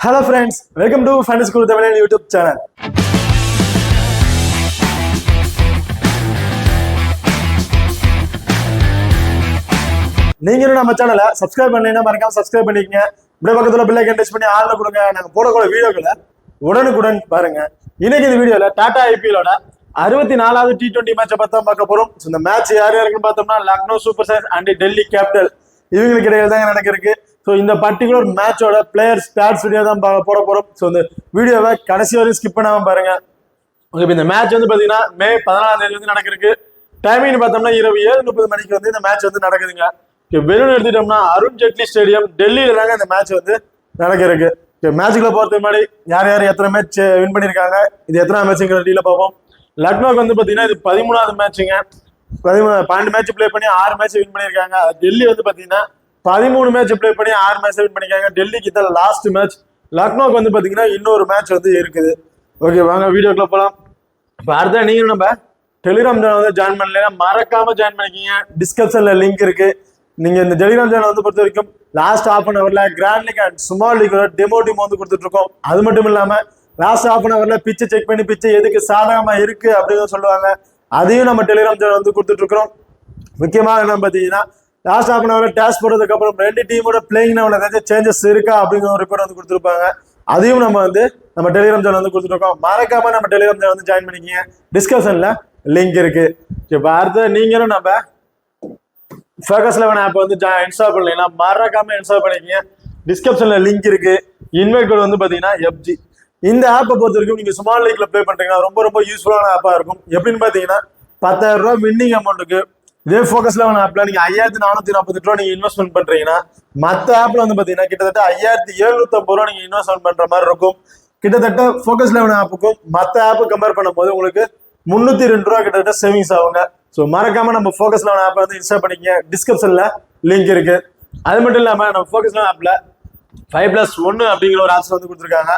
Hello friends, welcome to Fantasy School Tamil YouTube channel. நீங்க நம்ம சேனலை சப்ஸ்கிரைப் பண்ணீங்கன்னா மறக்காம சப்ஸ்கிரைப் பண்ணிக்கங்க. இப்படியே பக்கத்துல பெல் ஐகான் டச் பண்ணி ஆல்ல கொடுங்க. நாங்க போடக்கூடிய வீடியோக்களை உடனுக்குடன் பாருங்க. இன்னைக்கு இந்த வீடியோல டாடா ஐபிஎலோட 64வது T20 மேட்சை பார்த்தா பார்க்க போறோம். இந்த மேட்ச் யார் யாருக்குன்னு பார்த்தோம்னா Lucknow super giants and Delhi capital இவங்களுக்கு இடையில தான் நடக்கிறதுக்கு. ஸோ இந்த பர்டிகுலர் மேட்சோட பிளேயர் ஸ்டாட்ஸ் வீடியோ தான் போட போறோம். ஸோ இந்த வீடியோவை கடைசி வரையும் ஸ்கிப் பண்ணாம பாருங்க. இப்போ இந்த மேட்ச் வந்து பாத்தீங்கன்னா மே 14ஆம் தேதி வந்து நடக்கிறதுக்கு. டைமிங் பார்த்தோம்னா இரவு 7:30 மணிக்கு வந்து இந்த மேட்ச் வந்து நடக்குதுங்க. வெறும் எடுத்துட்டோம்னா அருண் ஜேட்லி ஸ்டேடியம் டெல்லியில தாங்க இந்த மேட்ச் வந்து நடக்கிறதுக்கு. மேட்சுக்குள்ள போறதுக்கு முன்னாடி யார் யார் எத்தனை மேட்ச் வின் பண்ணியிருக்காங்க, இது எத்தனை மேட்சுங்கிற டீல பார்ப்போம். லக்னோக்கு வந்து பாத்தீங்கன்னா இது 13வது மேட்சுங்க. 12 மேட்ச் பிளே பண்ணி 6 மேட்ச் வின் பண்ணியிருக்காங்க. டெல்லி வந்து பாத்தீங்கன்னா 13 மேட்ச் பிளே பண்ணி 6 மேட்ச் வின் பண்ணிருக்காங்க. டெல்லிக்கு தான் லாஸ்ட் மேட்ச். லக்னோக்கு வந்து பாத்தீங்கன்னா இன்னொரு மேட்ச் வந்து இருக்குது. ஓகே, வாங்க வீடியோக்குள்ள போலாம். இப்போ அடுத்த நீங்களும் நம்ம டெலிகிராம் சேனல் வந்து ஜாயின் பண்ணலைன்னா மறக்காம ஜாயின் பண்ணிக்கிங்க. டிஸ்கிரிப்ஷன்ல லிங்க் இருக்கு. நீங்க இந்த டெலிகிராம் சேனல் வந்து பொறுத்த வரைக்கும் last ½ grand league and small league demo team வந்து கொடுத்துட்டு இருக்கோம். அது மட்டும் இல்லாம லாஸ்ட் ½ பிச்சை செக் பண்ணி பிச்சை எதுக்கு சாதகமா இருக்கு அப்படின்னு சொல்லுவாங்க. அதையும் நம்ம டெலிகிராம் சேனல் வந்து கொடுத்துட்டு இருக்கிறோம். முக்கியமாக என்ன பாத்தீங்கன்னா லாஸ்ட் ½ டேஸ்ட் போடுறதுக்கு அப்புறம் 2 டீமோட பிளேயிங் ஏதாச்சும் சேஞ்சஸ் இருக்கா அப்படிங்கிற ஒரு ரிப்போர்ட் வந்து கொடுத்துருப்பாங்க. அதையும் நம்ம வந்து நம்ம டெலிகிராம் சேனல் வந்து கொடுத்துருக்கோம். மறக்காம நம்ம டெலிகிராம் சேனல் வந்து ஜாயின் பண்ணிக்கிங்க. டிஸ்கிரிப்ஷன்ல லிங்க் இருக்கு. இப்போ அடுத்து நீங்களும் நம்ம ஃபோக்கஸ் 11 ஆப் வந்து இன்ஸ்டால் பண்ணீங்கன்னா மறக்காம இன்ஸ்டால் பண்ணிக்கிங்க. டிஸ்கிரிப்ஷன்ல லிங்க் இருக்கு. இன்வைட் கோட் வந்து பாத்தீங்கன்னா FG. இந்த ஆப்பை பொறுத்த வரைக்கும் நீங்க ஸ்மால் லீக்ல ப்ளே பண்றீங்கன்னா ரொம்ப ரொம்ப யூஸ்ஃபுல்லான ஆப்பா இருக்கும். எப்படின்னு பாத்தீங்கன்னா 10,000 ரூபாய் வின்னிங் அமௌண்ட்டுக்கு இதே ஃபோக்கஸ் 11 ஆப்ல நீங்க 5,448 ரூபா நீங்க இன்வெஸ்ட்மெண்ட் பண்றீங்கன்னா மத்த ஆப்ல வந்து பாத்தீங்கன்னா கிட்டத்தட்ட 5,750 ரூபா நீங்க இன்வெஸ்ட்மெண்ட் பண்ற மாதிரி இருக்கும். கிட்டத்தட்ட ஃபோக்கஸ் 11 ஆப்புக்கும் மத்த ஆப்பு கம்பேர் பண்ணும்போது உங்களுக்கு 302 ரூபா கிட்டத்தட்ட சேவிங்ஸ் ஆகுங்க. ஸோ மறக்காம நம்ம ஃபோக்கஸ் 11 ஆப்பை வந்து இன்ஸ்டால் பண்ணிக்கங்க. டிஸ்கிரிப்ஷன்ல லிங்க் இருக்கு. அது மட்டும் இல்லாம நம்ம ஃபோக்கஸ் 11 ஆப்ல 5+1 அப்படிங்கிற ஒரு ஆப்ஷன் வந்து கொடுத்துருக்காங்க.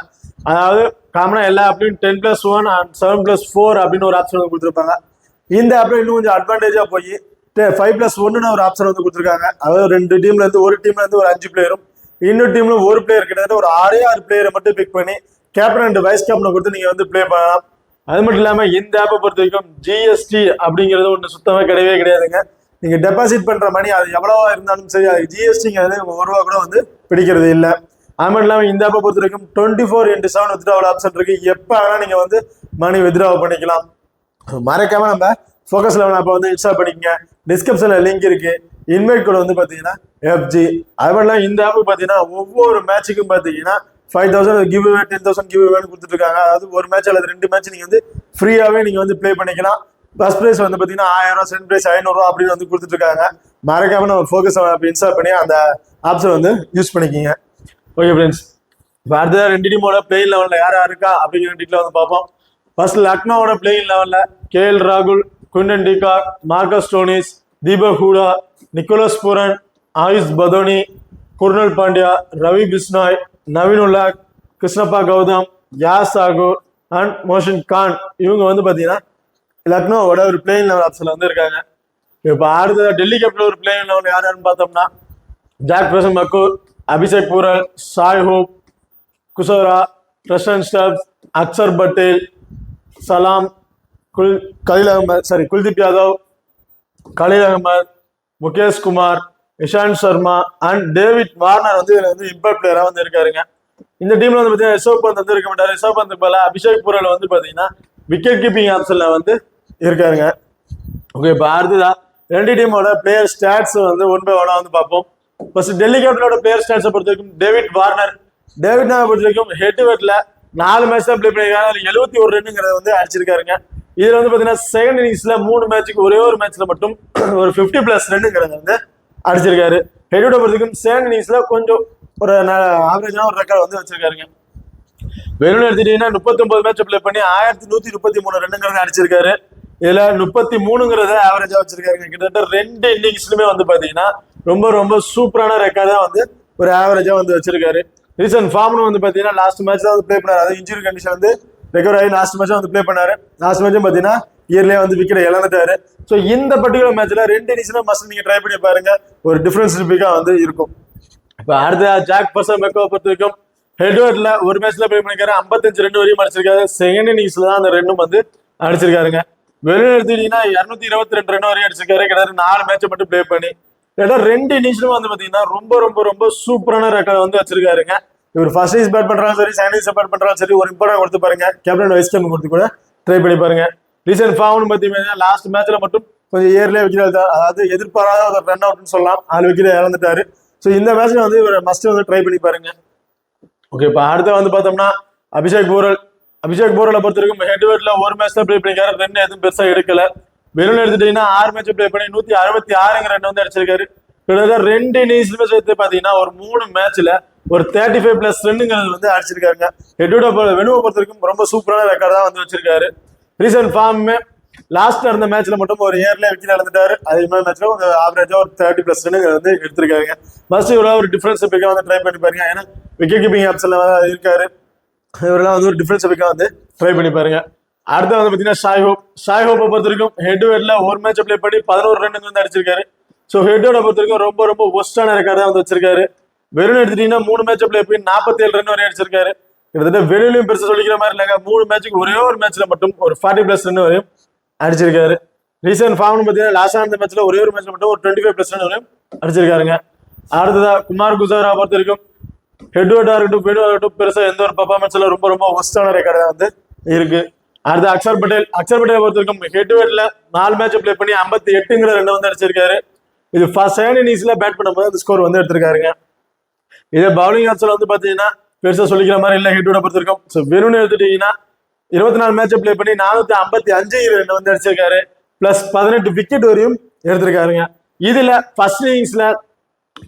அதாவது காமனா எல்லா ஆப்லயும் 10+1 அண்ட் 7+4 அப்படின்னு ஒரு ஆப்ஷன் வந்து கொடுத்துருப்பாங்க. இந்த ஆப்ல இன்னும் கொஞ்சம் அட்வான்டேஜா போய் 5+1 ஒரு ஆப்ஷன் வந்து கொடுத்துருக்காங்க. அதாவது 2 டீம்ல இருந்து ஒரு 5 பிளேயரும் இன்னொரு டீம்ல ஒரு பிளேயர் கிட்டத்தட்ட ஒரு 6 பிளேயரை மட்டும் பிக் பண்ணி கேப்டன் அண்ட் வைஸ் கேப்டனை கொடுத்து நீங்க வந்து பிளே பண்ணலாம். அது மட்டும் இல்லாம இந்த ஆப்பை பொறுத்த வரைக்கும் GST அப்படிங்கிறது ஒன்று சுத்தமா கிடையவே கிடையாதுங்க. நீங்க டெபாசிட் பண்ற மணி அது எவ்வளவா இருந்தாலும் சரி, அது GSTங்கிறது 1 ரூபா கூட வந்து பிடிக்கிறது இல்லை. அது மட்டும் இல்லாம இந்த ஆப்பை பொறுத்த வரைக்கும் 24/7 வித்ட்ராவல் ஆப்ஷன் இருக்கு. எப்ப வேணா நீங்க வந்து மணி வித்ட்ரா பண்ணிக்கலாம். மறக்காம நம்ம ஃபோக்கஸ் 11 ஆப்பை வந்து இன்ஸ்டால் பண்ணிக்கங்க. டிஸ்கிரிப்ஷன்ல லிங்க் இருக்கு. இன்வைட் கோட் வந்து பாத்தீங்கன்னா FG. அது மட்டும் இல்லாம இந்த ஆப்பு பாத்தீங்கன்னா ஒவ்வொரு மேட்சுக்கும் பாத்தீங்கன்னா 5,000 கிவ் அவே 10,000 கிவ் அவே கொடுத்துட்டு இருக்காங்க. அதாவது ஒரு மேட்ச் அல்லது 2 மேட்ச் நீங்க வந்து ஃப்ரீயாவே நீங்க வந்து ப்ளே பண்ணிக்கலாம். ஃபர்ஸ்ட் பிரைஸ் வந்து பாத்தீங்கன்னா 1000 ரூபா, செகண்ட் பிரைஸ் 500 ரூபா அப்படின்னு வந்து கொடுத்துட்டு இருக்காங்க. மறக்காம நம்ம ஃபோக்கஸ் ஆப் இன்ஸ்டால் பண்ணி அந்த ஆப்ஷன் வந்து யூஸ் பண்ணிக்கிங்க. ஓகே ஃப்ரெண்ட்ஸ், இப்போ அடுத்த 2 டீமோட பிளேயிங் லெவல்ல யார் இருக்கா அப்படிங்கிற டீட்டெயில் வந்து பார்ப்போம். ஃபர்ஸ்ட் லக்னோவோட பிளேயிங் லெவல்ல KL ராகுல், Quinton de Kock, Marcus Stoinis, Deepak Hooda, Nicholas Pooran, Ayush Badoni, Krunal Pandya, Ravi Bishnoi, Naveen ul Haq, Krishnappa Gowtham, Yash Thakur and Mohsin Khan இவங்க வந்து பாத்தீங்கன்னா லக்னோவோட ஒரு பிளேயிங் லெவல் ஆப்ஷன்ல வந்து இருக்காங்க. இப்போ அடுத்த டெல்லி கேபிட்டல் ஒரு பிளேயிங் லெவல் யாருன்னு பார்த்தோம்னா Jake Fraser McGurk, Abhishek Porel, Shai Hope, Kushagra, Tristan Stubbs, Axar Patel, Salam, Kuldeep Yadav, Khaleel Ahmed, Mukesh Kumar, Ishant Sharma and David Warner வந்து இதுல வந்து இம்பாக்ட் பிளேயரா வந்து இருக்காருங்க. இந்த டீம்ல வந்து பாத்தீங்கன்னா ரிஷப் பந்த் வந்து இருக்க மாட்டாரு. ரிஷப் பந்த் போல அபிஷேக் பூரல் வந்து பாத்தீங்கன்னா விக்கெட் கீப்பிங் ஆப்ஷன்ல வந்து இருக்காருங்க. ஓகே, இப்போ அடுத்ததா 2 டீமோட பிளேயர் ஸ்டாட்ஸ் வந்து 1 by 1 வந்து பார்ப்போம். ஃபர்ஸ்ட் டெல்லி கேபிட்டலோட பிளேயர் ஸ்டாட்ஸை பொறுத்த வரைக்கும் டேவிட் வார்னர் பொறுத்த வரைக்கும் ஹெட் வெட்ல 4 மேட்ச் தான் பிளே பண்ணிருக்காங்க. 71 ரன்னுங்கிறத வந்து அடிச்சிருக்காருங்க. இதுல வந்து பாத்தீங்கன்னா செகண்ட் இன்னிங்ஸ்ல 3 மேட்சுக்கு ஒரே ஒரு மேட்ச்ல மட்டும் ஒரு 50+ ரன்னுங்கிறத வந்து அடிச்சிருக்காரு. ஹெட்டோட பொறுத்தவரைக்கும் செகண்ட் இன்னிங்ஸ்ல கொஞ்சம் ஒரு ஆவரேஜான ஒரு ரெக்கார்ட் வந்து வச்சிருக்காருங்க. வெறும் எடுத்துட்டீங்கன்னா 39 மேட்ச் பிளே பண்ணி 1133 ரன்னுங்கிறத அடிச்சிருக்காரு. இதுல 33ங்கிறத ஆவரேஜா வச்சிருக்காருங்க. கிட்டத்தட்ட 2 இன்னிங்ஸ்லுமே வந்து பாத்தீங்கன்னா ரொம்ப ரொம்ப சூப்பரான ரெக்கார்ட் தான் வந்து ஒரு ஆவரேஜா வந்து வச்சிருக்காரு. ரீசன்ட் ஃபார்ம்னு வந்து பாத்தீங்கன்னா லாஸ்ட் மேட்ச் தான் வந்து பிளே பண்ணாரு. அதாவது இன்ஜுரி கண்டிஷன் வந்து ரெக்கவர் ஆகி லாஸ்ட் மேட்ச் வந்து பிளே பண்ணாரு. லாஸ்ட் மேட்சும் பாத்தீங்கன்னா இயர்லயே வந்து விக்கெட் இழந்துட்டாரு. ஸோ இந்த பர்டிகுலர் மேட்ச்ல 2 இன்னிங்ஸ்ல மஸ்ட் நீங்க ட்ரை பண்ணி பாருங்க. ஒரு டிஃபரன்ஸ் வந்து இருக்கும். இப்போ அடுத்த ஜாக் பர்சன் மெக்கோவை பொறுத்த வரைக்கும் ஹெட் டு ஹெட்ல ஒரு மேட்ச்ல ப்ளே பண்ணிருக்காரு, 55 ரன் வரையும் அடிச்சிருக்காரு. செகண்ட் இன்னிங்ஸ்ல தான் அந்த ரன்னும் வந்து அடிச்சிருக்காருங்க. வெளியில எடுத்துக்கிட்டீங்கன்னா 222 ரன் வரையும் அடிச்சிருக்காரு. கிட்டத்தட்ட 4 மேட்சை மட்டும் ப்ளே பண்ணி ரெண்டு இன்னிங்ஸ்லும் வந்து பாத்தீங்கன்னா ரொம்ப ரொம்ப ரொம்ப சூப்பரான ரெக்கார்ட் வந்து வச்சிருக்காருங்க. இவர் ஃபர்ஸ்ட் இன்னிங்ஸ் பேட் பண்றாலும் சரி, செகண்ட் இன்னிங்ஸ் பேட் பண்றாலும் சரி, ஒரு இம்பார்ட்டன் கொடுத்து பாருங்க, கேப்டன் வைஸ் கேப்டன் கொடுத்து கூட ட்ரை பண்ணி பாருங்க. ரீசென்ட் ஃபார்ம்னு பாத்தீங்கன்னா லாஸ்ட் மேட்ச்ல மட்டும் கொஞ்சம் ஏர்லேயே விக்கெட், அதாவது எதிர்பாராத ஒரு ரன் அவுட்னு சொல்லலாம், 4 விக்கெட் இழந்துட்டாரு. ஸோ இந்த மேட்ச்ல வந்து இவர் மஸ்ட் வந்து ட்ரை பண்ணி பாருங்க. ஓகே, இப்போ அடுத்த வந்து பார்த்தோம்னா அபிஷேக் போரலை பொறுத்த வரைக்கும் ஹெட் டு ஹெட்ல ஒரு மேட்ச் தான் ப்ளே பண்ணிருக்காரு, ரன் எதுவும் பெருசா எடுக்கல. வெறும் எடுத்துட்டீங்கன்னா 6 மேட்ச் ப்ளே பண்ணி 166 ரன் வந்து அடிச்சிருக்காரு. கிட்டத்தட்ட 2 இன்னிங்ஸ்லுமே சேர்த்து பாத்தீங்கன்னா ஒரு 3 மேட்ச்ல ஒரு 35+ ரன்னுங்கிறது வந்து அடிச்சிருக்காருங்க. ஹெட்டோட வெனுவை பொறுத்த வரைக்கும் ரொம்ப சூப்பரான ரெக்கார்ட் தான் வந்து வச்சிருக்காரு. ரீசென்ட் ஃபார்மே லாஸ்ட் இருந்த மேட்ச்ல மட்டும் ஒரு ஏர்ல விக்கெட் இழந்துட்டாரு. அதே மாதிரி மேட்ச்ல ஒரு ஆவரேஜா ஒரு 30+ ரன் வந்து எடுத்திருக்காங்க. ஃபர்ஸ்ட் இவ்வளவு ஒரு டிஃபரன்ஸ் பிக்கா வந்து ட்ரை பண்ணி பாருங்க, ஏன்னா விக்கெட் கீப்பிங் ஆப்ஷன்ல இருக்காரு. இவரெல்லாம் வந்து ஒரு டிஃபரன்ஸ் பிக்கா வந்து ட்ரை பண்ணி பாருங்க. அடுத்து வந்து பாத்தீங்கன்னா ஷாய்ஹோப்பை பொறுத்த வரைக்கும் ஹெட் டு ஹெட்ல ஒரு மேட்ச் ப்ளே பண்ணி 11 ரன் வந்து அடிச்சிருக்காரு. ஸோ ஹெட்டோட பொறுத்த வரைக்கும் ரொம்ப ரொம்ப ஒஸ்டான ரெக்கார்ட் தான் வந்து வச்சிருக்காரு. வெறும் எடுத்துட்டீங்கன்னா 3 மேட்ச் ப்ளே பண்ணி 47 ரன் வரையும் அடிச்சிருக்காரு. கிட்டத்தட்ட வெளியிலும் பெருசா சொல்லிக்கிற மாதிரி இல்லைங்க, 3 மேட்சுக்கு ஒரே ஒரு மேட்ச்ல மட்டும் ஒரு 40+ ரன் வரையும் அடிச்சிருக்காரு. ரீசென்ட் ஃபார்ம்னு பாத்தீங்கன்னா லாஸ்ட் ஆன மேட்ச்ல ஒரே ஒரு மேட்ச்ல மட்டும் ஒரு 25+ ரன் வரையும் அடிச்சிருக்காருங்க. அடுத்ததா குமார் குஜாரா பொறுத்த வரைக்கும் ஹெட் ஹெட்டா இருக்கட்டும் பெருசா எந்த ஒரு பர்ஃபார்மன்ஸ்ல ரொம்ப ரொம்ப ஒஸ்டான ரெக்கார்ட் தான் வந்து இருக்கு. அடுத்து அக்ஷர் பட்டேல் பொறுத்த வரைக்கும் ஹெட் டு ஹெட்ல 4 மேட்ச் ப்ளே பண்ணி 58 ரன் வந்து அடிச்சிருக்காரு. இது செகண்ட் இன்னிங்ஸ்ல பேட் பண்ணும்போது அந்த ஸ்கோர் வந்து எடுத்திருக்காருங்க. இதே பவுலிங் ஆப்ஷன்ல வந்து பாத்தீங்கன்னா பெருசா சொல்லிக்கிற மாதிரி இல்ல ஹெட்டோட பொறுத்த வரைக்கும். ஸோ வெறும் எடுத்துட்டீங்கன்னா 24 மேட்ச் ப்ளே பண்ணி 455 ரன் வந்து அடிச்சிருக்காரு. பிளஸ் 18 விக்கெட் வரையும் எடுத்திருக்காருங்க. இதுல ஃபர்ஸ்ட் இன்னிங்ஸ்ல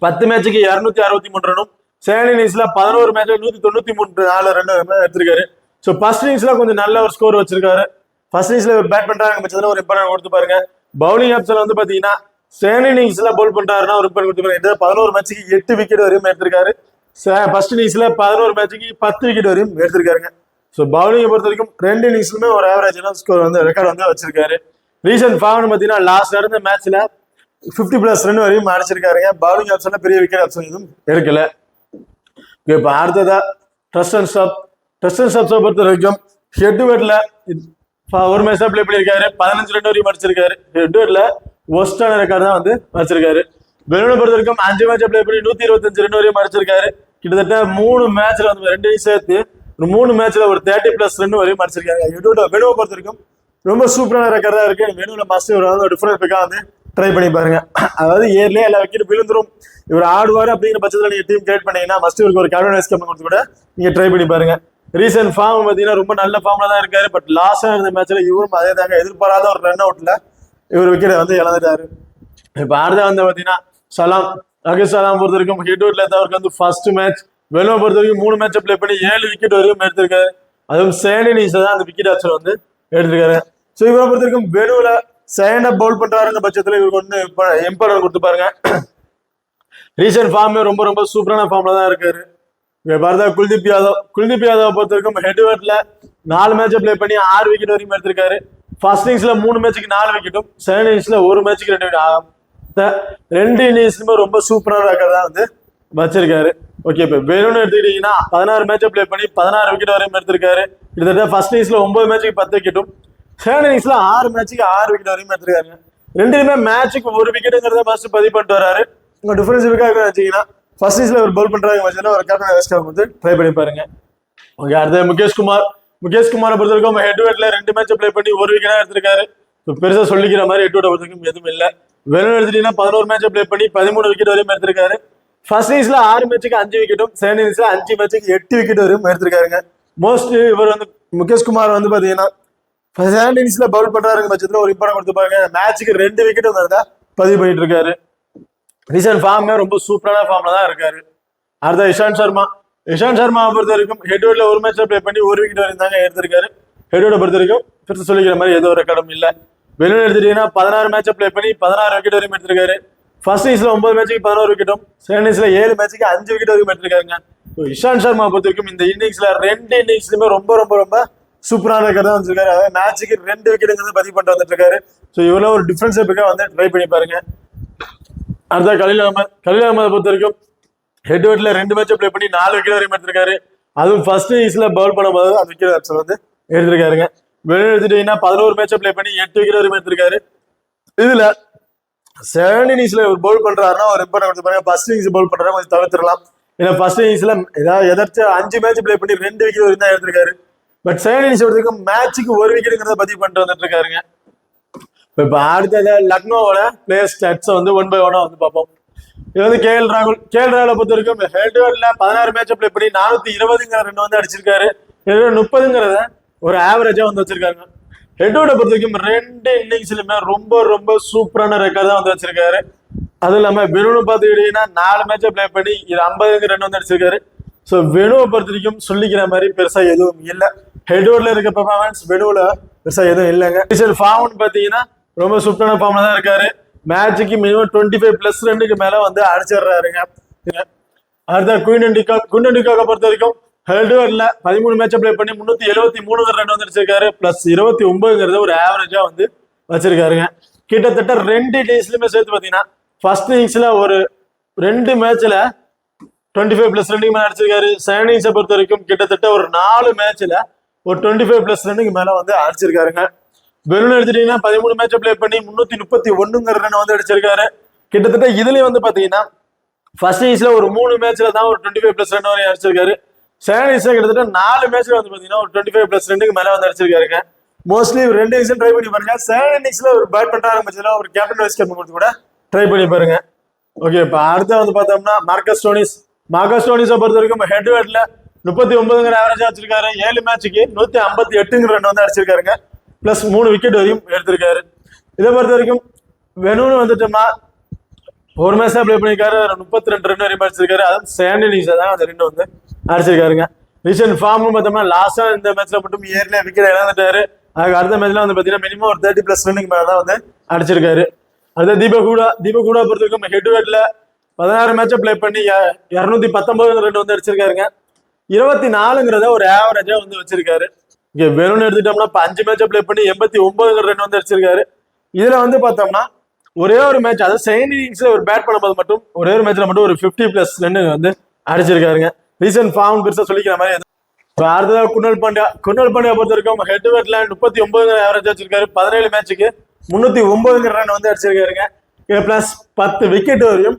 10 மேட்சுக்கு 263 ரன்னும், செகண்ட் இன்னிங்ஸ்ல 11 மேட்ச்ல 193 ரன் எடுத்திருக்காரு. ஸோ ஃபர்ஸ்ட் இன்னிங்ஸ்ல கொஞ்சம் நல்ல ஒரு ஸ்கோர் வச்சிருக்காரு. ஃபர்ஸ்ட் இன்னிங்ஸ்ல பேட் பண்றாங்க பட்சத்துல ஒரு இம்பார்ட்டன் கொடுத்து பாருங்க. பவுலிங் ஆப்ஷன்ல வந்து பாத்தீங்கன்னா செகண்ட் இன்னிங்ஸ்ல பவுல் பண்றாருன்னா ஒரு இம்பார்ட்டன் கொடுத்து பாருங்க. 11 மேட்சுக்கு 8 விக்கெட் வரையும் எடுத்திருக்காரு. ஃபர்ஸ்ட் இன்னிங்ஸ்ல 11 மேட்சுக்கு 10 விக்கெட் வரையும் எடுத்திருக்காருங்க. ஸோ பவுலிங்கை பொறுத்த வரைக்கும் 2 இன்னிங்ஸ்லுமே ஒரு ஆவரேஜான ஸ்கோர் வந்து ரெக்கார்ட் வந்து வச்சிருக்காரு. ரீசென்ட் ஃபார்ம்னு பாத்தீங்கன்னா லாஸ்ட் நடந்த மேட்ச்ல 50+ ரன் வரையும் அடிச்சிருக்காருங்க. பவுலிங் ஆப்ஷன்ல பெரிய விக்கெட் ஆப்ஷன் எதுவும் எடுக்கல. இப்போ அடுத்ததா ட்ரஸ்ட் அண்ட் ஸ்டப்ஸை பொறுத்த வரைக்கும் ஹெட் டு ஹெட்ல ஒரு மேட்ச் தான் ப்ளே பண்ணியிருக்காரு, 15 ரன் வரையும் அடிச்சிருக்காரு. ஹெட் டு ஹெட்ல ஒஸ்டான ரெக்கார்ட் தான் வந்து வச்சிருக்காரு. வெறுனை பொறுத்த வரைக்கும் 5 மேட்ச் ப்ளே பண்ணி 125 ரன் வரையும் அடிச்சிருக்காரு. கிட்டத்தட்ட 3 மேட்ச்ல வந்து 2 சேர்த்து ஒரு 3 மேட்ச்ல ஒரு 30+ ரன் வரையும் அடிச்சிருக்காங்க. வெனுவை பொறுத்த வரைக்கும் ரொம்ப சூப்பரான ரெக்கார்ட் தான் இருக்கு. வெனுவில் மஸ்ட் ஒரு டிஃபரன்ஸ் பிக்கா வந்து ட்ரை பண்ணி பாருங்க. அதாவது ஏர்லேயே எல்லா விக்கெட் விழுந்துரும், இவர் ஆடுவார் அப்படிங்கிற பட்சத்தில் நீங்க டீம் கிரியேட் பண்ணீங்கன்னா மஸ்ட் இவருக்கு ஒரு கேப்டன் வைஸ் கேப்டன் கொடுத்து கூட நீங்க ட்ரை பண்ணி பாருங்க. ரீசென்ட் ஃபார்ம் பாத்தீங்கன்னா ரொம்ப நல்ல ஃபார்ம்ல தான் இருக்காரு. பட் லாஸ்டா இருந்த மேட்ச்ல இவரும் அதே தாங்க, எதிர்பாராத ஒரு ரன் அவுட்ல இவர் விக்கெட் வந்து இழந்துட்டாரு. இப்ப அடுத்த வந்து பாத்தீங்கன்னா ராகேஷ் சலாம் பொறுத்த வரைக்கும் ஹெட் டு ஹெட்ல அவருக்கு வந்து ஃபர்ஸ்ட் மேட்ச். வெனுவை பொறுத்த வரைக்கும் 3 மேட்ச் ப்ளே பண்ணி 7 விக்கெட் வரையும் எடுத்திருக்காரு. அதுவும் செகண்ட் இன்னிங்ஸ்ல தான் அந்த விக்கெட் ஆப்ஷன் வந்து எடுத்திருக்காரு. ஸோ இவரை பொறுத்த வரைக்கும் வெனுவில செகண்டா பவுல் பண்றாருங்க பட்சத்துல இவருக்கு வந்து இம்பார்ட்டன் கொடுத்து பாருங்க. ரீசென்ட் ஃபார்மே ரொம்ப ரொம்ப சூப்பரான ஃபார்ம்ல தான் இருக்காரு. பாரதா குல்தீப் யாதவ் பொறுத்த வரைக்கும் ஹெட் டு ஹெட்ல 4 மேட்ச் ப்ளே பண்ணி 6 விக்கெட் வரையும் எடுத்திருக்காரு. ஃபர்ஸ்ட் இன்னிங்ஸ்ல 3 மேட்சுக்கு 4 விக்கெட்டும், செகண்ட் இன்னிங்ஸ்ல 1 மேட்சுக்கு 2 விக்கெட் ஆகும். 2 இன்னிங்ஸ்லுமே ரொம்ப சூப்பரான ரெக்கார்ட் தான் வந்து வச்சிருக்காரு. ஓகே, இப்போ வெறும்னு எடுத்துக்கிட்டீங்கன்னா 16 மேட்ச் ப்ளே பண்ணி 16 விக்கெட் வரையும் எடுத்திருக்காரு. கிட்டத்தட்ட ஃபர்ஸ்ட் இன்னிங்ஸ்ல 9 மேட்சுக்கு 10 விக்கெட்டும், செகண்ட் இன்னிங்ஸ்ல 6 மேட்சுக்கு 6 விக்கெட் வரையும் எடுத்திருக்காங்க. ரெண்டுமே மேட்சுக்கு 1 விக்கெட்டுங்கிறத ஃபர்ஸ்ட் பதிவு பண்ணிட்டு வராரு. உங்க டிஃபரன்ஸ் இருக்காங்க வச்சீங்கன்னா ஃபர்ஸ்ட் இன்னிங்ஸ்ல ஒரு பவுல் பண்றாங்க ஒரு கேப்டன் வைஸ் கேப்டன் வந்து ட்ரை பண்ணி பாருங்க. ஓகே, அடுத்து முகேஷ் குமாரை பொறுத்த வரைக்கும் ஹெட் டு ஹெட்ல 2 மேட்ச் ப்ளே பண்ணி 1 விக்கெட்டா எடுத்திருக்காரு. பெருசா சொல்லிக்கிற மாதிரி ஹெட் டு ஹெட் பொறுத்த வரைக்கும் எதுவும் இல்லை. வெறும் எடுத்துட்டீங்கன்னா 11 மேட்ச் ப்ளே பண்ணி 13 விக்கெட் வரையும் எடுத்திருக்காரு. ஃபர்ஸ்ட் இன்னிங்ஸ்ல 6 மேட்சுக்கு 5 விக்கெட்டும், செகண்ட் இன்னிங்ஸ்ல 5 மேட்சுக்கு 8 விக்கெட் வரையும் எடுத்திருக்காருங்க. மோஸ்ட் இவர் வந்து முகேஷ் குமார் வந்து பாத்தீங்கன்னா செகண்ட் இன்னிங்ஸ்ல பவுல் பண்றாருங்க பட்சத்துல ஒரு இம்பார்ட்டன் கொடுத்து பாருங்க. மேட்சுக்கு 2 விக்கெட்டும் பதிவு பண்ணிட்டு இருக்காரு. ரீசென்ட் ஃபார்மே ரொம்ப சூப்பரான ஃபார்ம்ல தான் இருக்காரு. அடுத்த இஷாந்த் சர்மா பொறுத்த வரைக்கும் ஹெட் டு ஹெட்ல 1 மேட்ச் ப்ளே பண்ணி 1 விக்கெட் வரையும் தாங்க எடுத்திருக்காரு. ஹெட் டு ஹெட் பொறுத்த வரைக்கும் பெருசு சொல்லிக்கிற மாதிரி எந்த ஒரு ரெக்கார்டும் இல்லை. வெளியில எடுத்துட்டீங்கன்னா 16 மேட்ச் ப்ளே பண்ணி 16 விக்கெட் வரையும் எடுத்திருக்காரு. ஃபர்ஸ்ட் இன்னிங்ஸ்ல 9 மேட்சுக்கு 11 விக்கெட்டும், செகண்ட் இன்னிங்ஸ்ல 7 மேட்சுக்கு 5 விக்கெட் வரைக்கும் எடுத்திருக்காருங்க. இஷாந்த் சர்மா பொறுத்த வரைக்கும் இந்த இன்னிங்ஸ்ல 2 இன்னிங்ஸ்லுமே ரொம்ப ரொம்ப ரொம்ப சூப்பரான ரெக்கார்ட் தான் வச்சிருக்காரு. அதாவது மேட்சுக்கு 2 விக்கெட்டுங்கிறது பதிவு பண்ணிட்டு வந்துட்டு இருக்காரு. ஸோ இவ்வளோ ஒரு டிஃபரன்ஸ் பிக்கா வந்து ட்ரை பண்ணி பாருங்க. அடுத்த கலீல் அகமது பொறுத்த வரைக்கும் ஹெட் டு ஹெட்ல 2 மேட்ச் ப்ளே பண்ணி 4 விக்கெட் வரையும் எடுத்திருக்காரு. அதுவும் ஃபர்ஸ்ட் இன்னிங்ஸ்ல பவுல் பண்ணும்போது அந்த விக்கெட் வந்து எடுத்திருக்காருங்க. வெளியே எடுத்துட்டீங்கன்னா 11 மேட்சை பிளே பண்ணி 8 விக்கெட் வரைக்கும் எடுத்திருக்காரு. இதுல செகண்ட் இன்னிங்ஸ்ல ஒரு பவுல் பண்றாருன்னா ஒரு இம்பார்ட்டன் கொடுத்து பாருங்க. ஃபர்ஸ்ட் இன்னிங்ஸ் பவுல் பண்றாரு கொஞ்சம் தவிர்த்துடலாம். ஏன்னா ஃபர்ஸ்ட் இன்னிங்ஸ்ல ஏதாவது எதாச்சும் 5 மேட்ச் பிளே பண்ணி 2 விக்கெட் வரைக்கும் தான் எடுத்திருக்காரு. பட் செகண்ட் இன்னிங்ஸ் எடுத்துக்கும் மேட்சுக்கு ஒரு விக்கெட்டுங்கிறத பதிவு பண்ணிட்டு வந்துட்டு இருக்காருங்க. இப்ப அடுத்தது லக்னோவோட பிளேயர் ஸ்டாட்ஸ் வந்து 1 by 1 வந்து பார்ப்போம். இது வந்து கேஎல் ராகுல் பொறுத்த வரைக்கும் ஹெட்வேர்ட்ல 16 மேட்ச் பிளே பண்ணி 420ங்கிற ரன் வந்து அடிச்சிருக்காரு. 30ங்கிறத ஒரு ஆவரேஜா வந்து வச்சிருக்காங்க. ஹெட்வேர்டை பொறுத்த வரைக்கும் 2 இன்னிங்ஸ்லுமே ரொம்ப ரொம்ப சூப்பரான ரெக்கார்ட் தான் வந்து வச்சிருக்காரு. அதுவும் இல்லாம வெனுன்னு பாத்துக்கிட்டீங்கன்னா 4 மேட்சை பிளே பண்ணி 50 ரன் வந்து அடிச்சிருக்காரு. ஸோ வெனுவை பொறுத்த வரைக்கும் சொல்லிக்கிற மாதிரி பெருசா எதுவும் இல்லை. ஹெட்வேர்ட்ல இருக்க பெர்ஃபார்மன்ஸ் வெனுவுல பெருசா எதுவும் இல்லைங்க. ஃபார்ம்னு பாத்தீங்கன்னா ரொம்ப சூப்பரான ஃபார்ம்ல தான் இருக்காரு. மேட்சுக்கு மினிமம் 25+ ரன்னுக்கு மேல வந்து அடிச்சிடுறாருங்க. அடுத்த குயின் டிகாக் பொறுத்த வரைக்கும் ஹெட்வேர்ட்ல 13 மேட்சை பிளே பண்ணி 373 ரன் வந்து அடிச்சிருக்காரு. +29ங்கிறது ஒரு ஆவரேஜா வந்து வச்சிருக்காருங்க. கிட்டத்தட்ட 2 டேஸ்லயுமே சேர்த்து பாத்தீங்கன்னா ஃபர்ஸ்ட் இன்னிங்ஸ்ல ஒரு 2 மேட்ச்ல 25+ ரன்னுக்கு மேல அடிச்சிருக்காரு. செகண்ட் இன்னிங்ஸை பொறுத்த வரைக்கும் கிட்டத்தட்ட ஒரு 4 மேட்ச்ல ஒரு 25+ ரன்னுக்கு மேல வந்து அடிச்சிருக்காருங்க. வெறும் எடுத்துட்டீங்கன்னா 13 மேட்சை பிளே பண்ணி 331 ரன் வந்து அடிச்சிருக்காரு. கிட்டத்தட்ட இதுலயும் வந்து பாத்தீங்கன்னா ஃபர்ஸ்ட் இன்னிங்ஸ்ல ஒரு 3 மேட்ச்ல தான் ஒரு 25+ ரன் வரையும் அடிச்சிருக்காரு. செகண்ட் இன்னிங்ஸ்ல கிட்டத்தட்ட 4 மேட்ச்ல வந்து பாத்தீங்கன்னா ஒரு 25+ ரன்னுக்கு மேல வந்து அடிச்சிருக்காருங்க. மோஸ்ட்லி 2 இன்னிங்ஸ் ட்ரை பண்ணி பாருங்க. செகண்ட் இன்னிங்ஸ்ல ஒரு பேட் பண்ற ஆரம்பிச்சதுல ஒரு கேப்டன் வைஸ் கேப்டன் கொடுத்து கூட ட்ரை பண்ணி பாருங்க. ஓகே, இப்ப அடுத்த வந்து பார்த்தோம்னா மார்க்கஸ் ஸ்டோனிஸை பொறுத்த வரைக்கும் ஹெட்வேர்ட்ல 39ங்கிற ஆவரேஜா வச்சிருக்காரு. 7 மேட்சுக்கு 158 ரன் வந்து அடிச்சிருக்காருங்க. +3 விக்கெட் வரையும் எடுத்திருக்காரு. இதை பொறுத்த வரைக்கும் வெனுன்னு வந்துட்டோம்னா ஒரு மேட்ச் தான் பிளே பண்ணிருக்காரு. 32 ரன் வரையும் அடிச்சிருக்காரு. அதுவும் செகண்ட் இன்னிங்ஸ் தான் அந்த 2 வந்து அடிச்சிருக்காருங்க. ரீசென்ட் ஃபார்மும் பார்த்தோம்னா லாஸ்டா இந்த மேட்ச்ல மட்டும் ஏர்ல விக்கெட் இழந்துட்டாரு. அதுக்கு அடுத்த மேட்ச்ல வந்து பாத்தீங்கன்னா மினிமம் ஒரு 30+ ரன்னுக்கு மேல தான் வந்து அடிச்சிருக்காரு. அடுத்த தீபக் ஹூடா பொறுத்த வரைக்கும் ஹெட்வேர்ட்ல 16 மேட்சை பிளே பண்ணி 219 ரன் வந்து அடிச்சிருக்காருங்க. 24ங்கிறத ஒரு ஆவரேஜா வந்து வச்சிருக்காரு. இங்க வெறும்னு எடுத்துட்டோம்னா 5 மேட்சை பிளே பண்ணி 89 ரன் வந்து அடிச்சிருக்காரு. இதுல வந்து பார்த்தோம்னா ஒரே ஒரு மேட்ச், அதாவது செகண்ட் இன்னிங்ஸ்ல ஒரு பேட் பண்ணும்போது மட்டும் ஒரே ஒரு மேட்ச்ல மட்டும் ஒரு 50+ ரன் வந்து அடிச்சிருக்காருங்க. ரீசன்ட் ஃபார்ம் பெருசா சொல்லிக்கிற மாதிரி. அடுத்ததாக குணல் பாண்டியா பொறுத்த வரைக்கும் ஹெட்வேர்ட்ல 39 ஆவரேஜ் வச்சிருக்காரு. 17 மேட்சுக்கு 309 ரன் வந்து அடிச்சிருக்காருங்க. +10 விக்கெட் வரையும்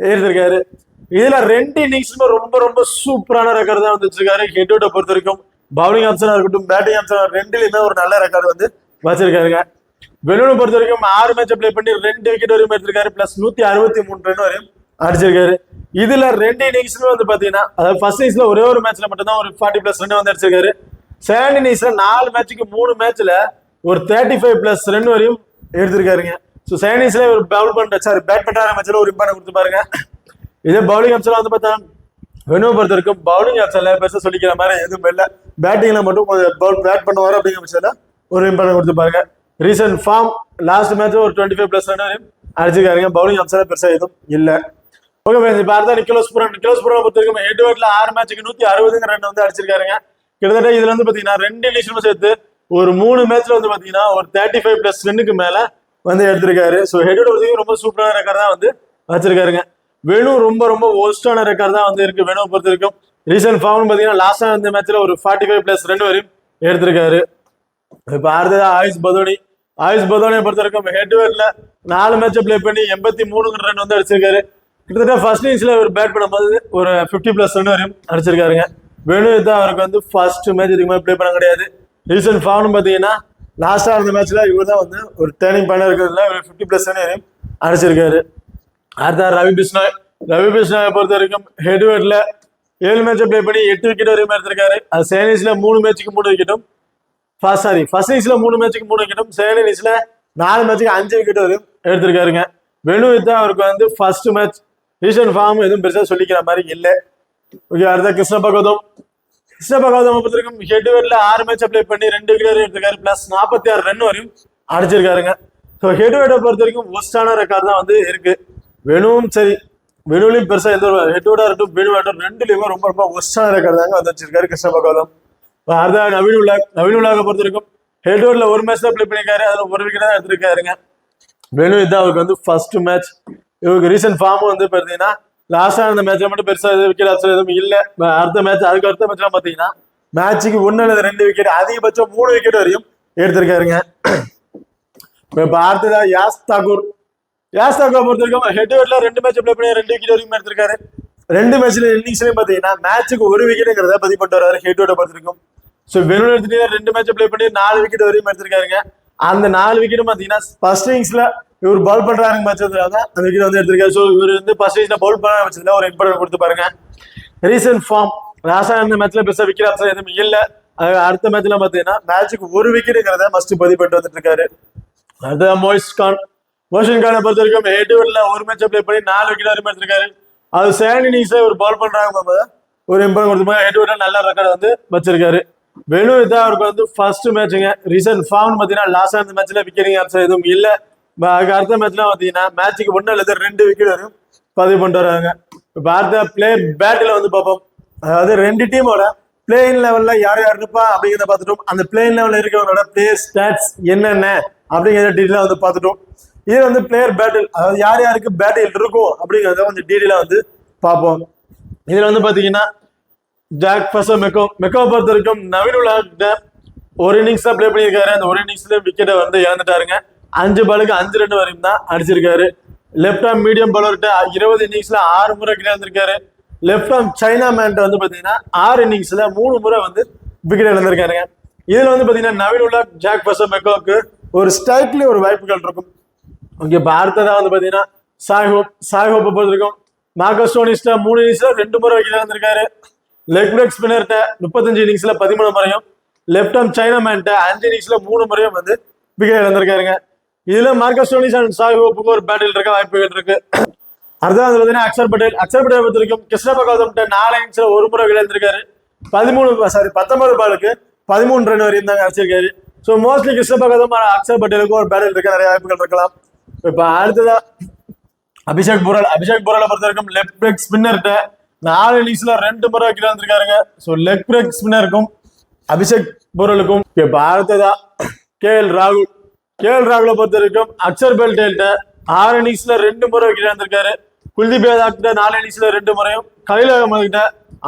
எடுத்திருக்காரு. இதுல 2 இன்னிங்ஸ்லுமே ரொம்ப ரொம்ப சூப்பரான ரெக்கார்டு தான் வந்து வச்சிருக்காரு. ஹெட்வேர்டை பொறுத்த வரைக்கும் பவுலிங் ஆப்ஷனா இருக்கட்டும் பேட்டிங் ஆப்ஷனா 2லயுமே ஒரு நல்ல ரெக்கார்டு வந்து வச்சிருக்காருங்க. வெனுனை பொறுத்த வரைக்கும் 6 மேட்சை பிளே பண்ணி 2 விக்கெட் வரையும் எடுத்திருக்காரு. +163 ரன் வரையும் அடிச்சிருக்காரு. இதுல 2 இன்னிங்ஸ்ல வந்து பாத்தீங்கன்னா அதாவது ஃபர்ஸ்ட் இன்னிங்ஸ்ல ஒரே ஒரு மேட்ச்ல மட்டும் தான் ஒரு 40+ ரன் வந்து அடிச்சிருக்காரு. செகண்ட் இன்னிங்ஸ்ல 4 மேட்சுக்கு 3 மேட்ச்ல ஒரு 35+ ரன் வரையும் எடுத்திருக்காருங்க. ஸோ செகண்ட் இன்னிங்ஸ்ல ஒரு பேட் பண்ற மேட்ச்ல ஒரு இம்பார்ட்டன் கொடுத்து பாருங்க. இதே பவுலிங் ஆப்ஷன்ல வந்து பார்த்தா வெனுவை பொறுத்த வரைக்கும் பவுலிங் ஆப்ஷன்ல பெருசா சொல்லிக்கிற மாதிரி எதுவும் இல்லை. பேட்டிங்ல மட்டும் பேட் பண்ணுவாரு அப்படிங்கிற பட்சத்துல ஒரு இம்பார்ட்டன் கொடுத்து பாருங்க. ரீசன்ட் ஃபார்ம் லாஸ்ட் மேட்ச் ஒரு 25+ ரன் வரையும் அடிச்சிருக்காருங்க. பவுலிங் ஆப்ஷன்ல பெருசா எதுவும் இல்லை. ஓகே ஃப்ரெண்ட்ஸ், இப்போ அடுத்த நிக்கோலஸ் பூரன் பொறுத்த வரைக்கும் ஹெட்வேர்ட்ல 6 மேட்சுக்கு 160 ரன் வந்து அடிச்சிருக்காருங்க. கிட்டத்தட்ட இதுல வந்து பாத்தீங்கன்னா 2 இன்னிங்ஸ்லும் சேர்த்து ஒரு 3 மேட்ச்ல வந்து பாத்தீங்கன்னா ஒரு 35+ ரன்னுக்கு மேல வந்து எடுத்திருக்காரு. ஸோ ஹெட்வேர்ட் பொறுத்த ரொம்ப சூப்பரான ரெக்கார்ட் தான் வந்து வச்சிருக்காருங்க. வெனு ரொம்ப ரொம்ப ஒஸ்டான ரெக்கார்ட் தான் வந்து இருக்கு வெனுவை பொறுத்த வரைக்கும். ரீசன்ட் ஃபார்ம் பாத்தீங்கன்னா லாஸ்டா இந்த மேட்ச்ல ஒரு 45+ ரன் வரையும் எடுத்திருக்காரு. இப்ப அடுத்ததா ஆயுஷ் பதோனியை பொறுத்த வரைக்கும் ஹெட்வேர்ட்ல 4 மேட்சை பிளே பண்ணி 83 ரன் வந்து அடிச்சிருக்காரு. கிட்டத்தட்ட ஃபர்ஸ்ட் இன்னிங்ஸ்ல ஒரு பேட் பண்ணும்போது ஒரு 50+ ரன் வரையும் அடிச்சிருக்காருங்க. வெனு தான் அவருக்கு வந்து ஃபர்ஸ்ட் மேட்ச் இதுக்கு மேலே பிளே பண்ண கிடையாது. ரீசன்ட் ஃபார்ம் பாத்தீங்கன்னா லாஸ்டா இருந்த மேட்ச்ல இவர் தான் வந்து ஒரு டேர்னிங் பாயிண்ட் இருக்கிறதுல ஒரு 50+ ரன் வரையும் அடிச்சிருக்காரு. அடுத்த ரவி பிஷ்னாயை பொறுத்த வரைக்கும் ஹெட்வேர்ட்ல 7 மேட்சை பிளே பண்ணி 8 விக்கெட் வரையும் எடுத்திருக்காரு. அது செகண்ட் இன்னிங்ஸ்ல 3 மேட்சுக்கு 3 விக்கெட்டும் ஃபர்ஸ்ட் இன்னிங்ஸ்ல 3 மேட்சுக்கு 3 விக்கெட்டும் செகண்ட் இன்னிங்ஸ்ல 4 மேட்சுக்கு 5 விக்கெட் வரையும் எடுத்திருக்காருங்க. வெனு தான் அவருக்கு வந்து ஃபர்ஸ்ட் மேட்ச். ரீசன்ட் ஃபார்ம் எதுவும் பெருசா சொல்லிக்கிற மாதிரி இல்லை. ஓகே, அடுத்த கிருஷ்ண பகவதம் பொறுத்த வரைக்கும் ஹெட்வேர்ட்ல 6 மேட்சை பிளே பண்ணி 2 விக்கெட் வரையும் எடுத்திருக்காரு. +46 ரன் வரையும் அடிச்சிருக்காருங்க. ஸோ ஹெட்வேர்டை பொறுத்த வரைக்கும் ஒஸ்டான ரெக்கார்ட் தான் வந்து இருக்கு. வெனுவும் சரி, வெனுலையும் பெருசா எந்த ஒரு ஹெட்வேர்டா இருக்கட்டும் வெனுவாட்டும் 2லயுமே ரொம்ப ரொம்ப ஒஸ்டான ரெக்கார்ட் தாங்க வந்து வச்சிருக்காரு கிருஷ்ண பகவதம். அடுத்த நவீன் உலக பொறுத்த வரைக்கும் ஹெட்வேர்ட்ல ஒரு மேட்ச் தான் பிளே பண்ணிருக்காரு. அதுல ஒரு விக்கெட் தான் எடுத்திருக்காருங்க. வெனு தான் அவருக்கு வந்து ஃபர்ஸ்ட் மேட்ச். இவருக்கு ரீசன்ட் ஃபார்மும் வந்து பார்த்தீங்கன்னா லாஸ்டா அந்த மேட்ச்ல மட்டும் பெருசா எதுவும் விக்கெட் ஆப்ஷன் எதுவும் இல்ல. அடுத்த மேட்ச் அதுக்கு அடுத்த மேட்ச்லாம் பாத்தீங்கன்னா மேட்சுக்கு 1 அல்லது 2 விக்கெட் அதிகபட்சம் 3 விக்கெட் வரையும் எடுத்திருக்காருங்க. இப்ப அடுத்ததா யாஸ் தாக்கூர் பொறுத்த வரைக்கும் ஹெட் டு ஹெட்ல 2 மேட்ச் பிளே பண்ணி 2 விக்கெட் வரைக்கும் எடுத்திருக்காரு. 2 மேட்ச்ல இன்னிங்ஸ்லயும் பாத்தீங்கன்னா மேட்சுக்கு 1 விக்கெட்டுங்கிறத பதிவு பண்ணிட்டு வராரு ஹெட் டு ஹெட் பொறுத்த வரைக்கும். ஸோ வெறும் எடுத்துட்டு 2 மேட்ச் பிளே பண்ணி 4 விக்கெட் வரையும் எடுத்திருக்காருங்க. அந்த 4 விக்கெட்டும் பாத்தீங்கன்னா ஃபர்ஸ்ட் இன்னிங்ஸ்ல இவர் பால் பண்றாங்க மேட்ச் அந்த விக்கெட் வந்து எடுத்திருக்காரு. ஸோ இவர் வந்து ஃபர்ஸ்ட் இன்னிங்ஸ்ல பவுல் பண்ண வச்சதுல ஒரு இம்பார்ட்டன்ட் கொடுத்து பாருங்க. ரீசன்ட் ஃபார்ம் லாஸ்டா இந்த மேட்ச்ல பெருசா விக்கெட் ஆப்ஷன் எதுவும் இல்ல. அடுத்த மேட்ச்ல பாத்தீங்கன்னா மேட்சுக்கு 1 விக்கெட்டுங்கிறத மஸ்ட் பதிவு பண்ணிட்டு வந்துட்டு இருக்காரு. அடுத்த மோஷின் கானை பொறுத்த வரைக்கும் ஹெட் டு ஹெட்ல 1 மேட்ச் பிளே பண்ணி 4 விக்கெட் வரையும் எடுத்திருக்காரு. அது செகண்ட் இன்னிங்ஸ்ல ஒரு பால் பண்றாங்க ஒரு இம்பார்ட்டன்ட் கொடுத்து ஹெட் டு ஹெட்ல நல்ல ரெக்கார்ட் வந்து வச்சிருக்காரு. வெறும் இதான் அவருக்கு வந்து ஃபர்ஸ்ட் மேட்சுங்க. ரீசன்ட் ஃபார்ம் பாத்தீங்கன்னா லாஸ்டா இந்த மேட்ச்ல விக்கெட்டிங் ஆப்ஷன் எதுவும் இல்ல. அதுக்கு அடுத்த மேட்ச்ல பாத்தீங்கன்னா மேட்சுக்கு 1 அல்லது 2 விக்கெட் வரையும் பதிவு பண்ணிட்டு வராங்க. இப்ப அடுத்த பிளேயர் பேட்டில் வந்து பார்ப்போம். அதாவது 2 டீமோட பிளேயிங் லெவல்ல யார் யார் இருப்பா அப்படிங்கிறத பார்த்துட்டோம். அந்த பிளேயிங் லெவல்ல இருக்கிறவங்களோட பிளேயர் ஸ்டாட்ஸ் என்னென்ன அப்படிங்கிற டீட்டெயிலா வந்து பார்த்துட்டோம். இது வந்து பிளேயர் பேட்டில், அதாவது யார் யாருக்கு பேட்டில் இருக்கும் அப்படிங்கிறத கொஞ்சம் டீட்டெயிலா வந்து பார்ப்போம். இதுல வந்து பாத்தீங்கன்னா ஜாக் ஃபர்ஸ்ட் மெக்கோ பொறுத்த வரைக்கும் நவீன் உலக ஒரு இன்னிங்ஸ் தான் பிளே பண்ணியிருக்காரு. அந்த ஒரு இன்னிங்ஸ்ல விக்கெட்டை வந்து இழந்துட்டாருங்க. 5 பாலுக்கு 5 ரன் வரையும் தான் அடிச்சிருக்காரு. லெப்ட் ஆர்ம் மீடியம் பவுலர்கிட்ட 20 இன்னிங்ஸ்ல 6 முறை விக்கெட் இழந்திருக்காரு. லெப்ட் ஆர்ம் சைனா மேன்ட்ட வந்து பாத்தீங்கன்னா 6 இன்னிங்ஸ்ல 3 முறை வந்து விக்கெட் இழந்திருக்காருங்க. இதுல வந்து பாத்தீங்கன்னா நவீன் உலக் ஜாக் ஃபர்ஸ்ட் மெக்கோக்கு ஒரு ஸ்ட்ரைக்ல ஒரு வாய்ப்புகள் இருக்கும். ஓகே, இப்போ அடுத்ததா வந்து பாத்தீங்கன்னா சாய்ஹோப்பை பொறுத்த வரைக்கும் மார்க்கஸ் ஸ்டோனிஸ்ட 3 இன்னிங்ஸ்ல 2 முறை விக்கெட் இழந்திருக்காரு. லெக் பிரேக் ஸ்பின்னர்கிட்ட 35 இன்னிங்ஸ்ல 13 முறையும், லெப்ட் ஆர்ம் சைனா மேன்ட்ட 5 இன்னிங்ஸ்ல 3 முறையும் வந்து விக்கெட் இழந்திருக்காருங்க. இதுல மார்க்கஸ் ஸ்டோனிஸ் அண்ட் சாய்ஹோப்புக்கு ஒரு பேட்டில் இருக்க வாய்ப்புகள் இருக்கு. அடுத்தது பாத்தீங்கன்னா அக்ஷர் பட்டேல் பொறுத்த வரைக்கும் கிருஷ்ணப்பா கௌதம்கிட்ட 4 இன்னிங்ஸ்ல 1 முறை விக்கெட் இழந்திருக்காரு. 19 பாலுக்கு 13 ரன் வரையும் தாங்க அடிச்சிருக்காரு. ஸோ மோஸ்ட்லி கிருஷ்ணப்பா கௌதம் அக்ஷர் பட்டேலுக்கு ஒரு பேட்டில் இருக்க நிறைய வாய்ப்புகள் இருக்கலாம். இப்ப அடுத்ததா அபிஷேக் புராலை பொறுத்த வரைக்கும் லெக் பிரேக் ஸ்பின்னர்கிட்ட 4 இன்னிங்ஸ்ல 2 முறை விக்கெட் இழந்திருக்காருங்க. ஸோ லெக் பிரேக் ஸ்பின்னருக்கும் அபிஷேக் புராலுக்கும். இப்ப அடுத்ததா கேஎல் ராகுலை பொறுத்த வரைக்கும் அக்ஷர் பட்டேல்கிட்ட 6 இன்னிங்ஸ்ல 2 முறை விக்கெட் இழந்திருக்காரு. குல்தீப் யாதவ் கிட்ட 4 இன்னிங்ஸ்ல 2 முறையும், கலீல் அகமது கிட்ட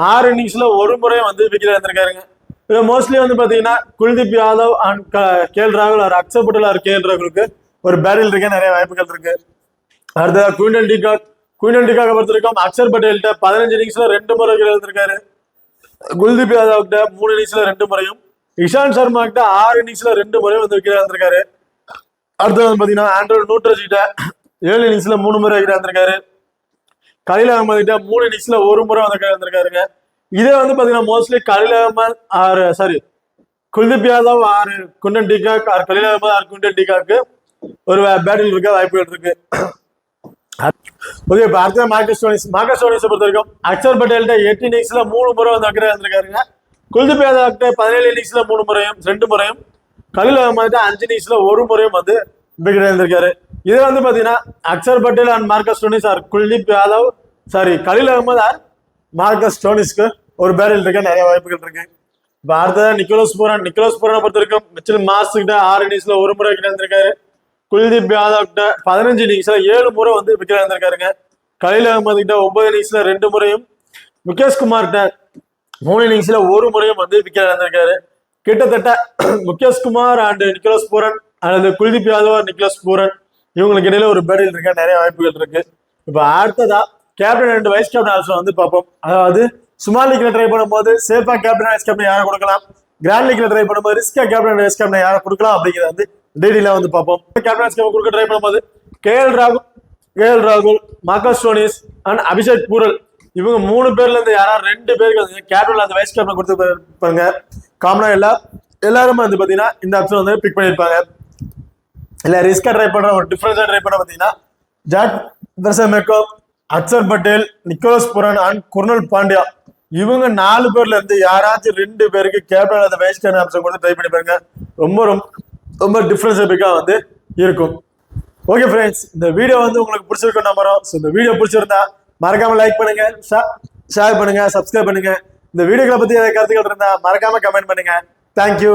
6 இன்னிங்ஸ்ல 1 முறையும் வந்து விக்கெட் இழந்திருக்காருங்க. இதுல மோஸ்ட்லி வந்து பாத்தீங்கன்னா குல்தீப் யாதவ் அண்ட் கேஎல் ராகுல் ஒரு அக்ஷர் பட்டேல் ஆர் கேஎல் ராகுலுக்கு ஒரு பேட்டில் இருக்க நிறைய வாய்ப்புகள் இருக்கு. அடுத்ததா குயின்டன் டிகாக் பொறுத்த வரைக்கும் அக்ஷர் பட்டேல்கிட்ட 15 இன்னிங்ஸ்ல 2 முறை விக்கெட் இழந்திருக்காரு. குல்தீப் யாதவ் கிட்ட 3 இன்னிங்ஸ்ல 2 முறையும், இஷாந்த் சர்மா கிட்ட 6 இன்னிங்ஸ்ல 2 முறையும் வந்து விக்கெட் இழந்திருக்காரு. அடுத்தது வந்து பாத்தீங்கன்னா ஆண்ட்ரூ நூட்ரஸ் கிட்ட 7 இன்னிங்ஸ்ல 3 முறை விக்கெட் இழந்திருக்காரு. கலீல் அகமது கிட்ட 3 இன்னிங்ஸ்ல 1 முறை வந்து இழந்திருக்காருங்க. இதே வந்து பாத்தீங்கன்னா mostly Khaleel Ahmed Kuldeep Yadav or Quinton de Kock or Khaleel Ahmed or Quinton டிகாக்கு ஒரு பேட்டில் இருக்க வாய்ப்புகள் இருக்கு. ஓகே, இப்ப அடுத்த மார்க்கஸ் ஸ்டோனிஸ் பொறுத்த வரைக்கும் அக்ஷர் பட்டேல்கிட்ட 8 இன்னிங்ஸ்ல 3 முறை வந்து விக்கெட் இழந்திருக்காருங்க. குல்தீப் யாதவ் கிட்ட 17 இன்னிங்ஸ்ல 3 முறையும் 2 முறையும், கலீல் அகமது 5 இன்னிங்ஸ்ல 1 முறையும் வந்து விக்கெட் இழந்திருக்காரு. இது வந்து பாத்தீங்கன்னா Axar Patel and Marcus Stoinis or Kuldeep Yadav Khaleel Ahmed or Marcus ஸ்டோனிஸ்க்கு ஒரு பேட்டில் இருக்க நிறைய வாய்ப்புகள் இருக்கு. இப்ப அடுத்ததா நிக்கோலஸ் பூரனை பொறுத்த வரைக்கும் மிச்சல் மார்ஸ் கிட்ட 6 இன்னிங்ஸ்ல 1 முறை விக்கெட் இழந்திருக்காரு. குல்தீப் யாதவ் கிட்ட 15 இன்னிங்ஸ்ல 7 முறை வந்து விக்கெட் இழந்திருக்காருங்க. கலீல் அகமது கிட்ட 9 இன்னிங்ஸ்ல 2 முறையும், முகேஷ் குமார் கிட்ட 3 இன்னிங்ஸ்ல 1 முறையும் வந்து விக்கெட் இழந்திருக்காரு. கிட்டத்தட்ட Mukesh Kumar and Nicholas Pooran அல்லது குல்தீப் யாதவ் நிக்கோலஸ் பூரன் இவங்களுக்கு இடையில ஒரு பேட்டில் இருக்க நிறைய வாய்ப்புகள் இருக்கு. இப்ப அடுத்ததா captain and vice captain option வந்து பார்ப்போம். அதாவது ஸ்மால் லீக்ல ட்ரை பண்ணும்போது சேஃபா கேப்டன் வைஸ் கேப்டன் யாரை கொடுக்கலாம், கிராண்ட் லீக்ல ட்ரை பண்ணும்போது ரிஸ்கா கேப்டன் வைஸ் கேப்டன் யாரை கொடுக்கலாம் அப்படிங்கிறத வந்து டீடைலா வந்து பார்ப்போம். கேப்டன் வைஸ் கேப்டன் கொடுக்க ட்ரை பண்ணும்போது கேஎல் ராகுல், மார்க்கஸ் ஸ்டோனிஸ் அண்ட் அபிஷேக் பூரல் இவங்க 3 பேர்ல இருந்து யாராவது 2 பேருக்கு வந்து கேப்டன் அந்த வைஸ் கேப்டன் கொடுத்துருப்பாங்க. காமனா எல்லாருமே வந்து பாத்தீங்கன்னா இந்த ஆப்ஷன் வந்து பிக் பண்ணிருப்பாங்க. இல்ல ரிஸ்கா ட்ரை பண்ற ஒரு டிஃபரன்ஸா ட்ரை பண்ண பாத்தீங்கன்னா Jack first McCoy, Akshar Patel, Nicholas Pooran and Krunal Pandya இவங்க 4 பேர்ல இருந்து யாராச்சும் 2 பேருக்கு கேப்டன் அந்த வைஸ் கேப்டன் ஆப்ஷன் கொடுத்து ட்ரை பண்ணி பாருங்க. ரொம்ப ரொம்ப டிஃபரன்ஸ் பிக்கா வந்து இருக்கும். ஓகே ஃப்ரெண்ட்ஸ், இந்த வீடியோ வந்து உங்களுக்கு பிடிச்சிருக்கும் நம்புறோம். ஸோ இந்த வீடியோ பிடிச்சிருந்தா மறக்காம லைக் பண்ணுங்க, ஷேர் பண்ணுங்க, சப்ஸ்கிரைப் பண்ணுங்க. இந்த வீடியோக்களை பத்தி ஏதாவது கருத்துக்கள் இருந்தா மறக்காம கமெண்ட் பண்ணுங்க. தேங்க்யூ.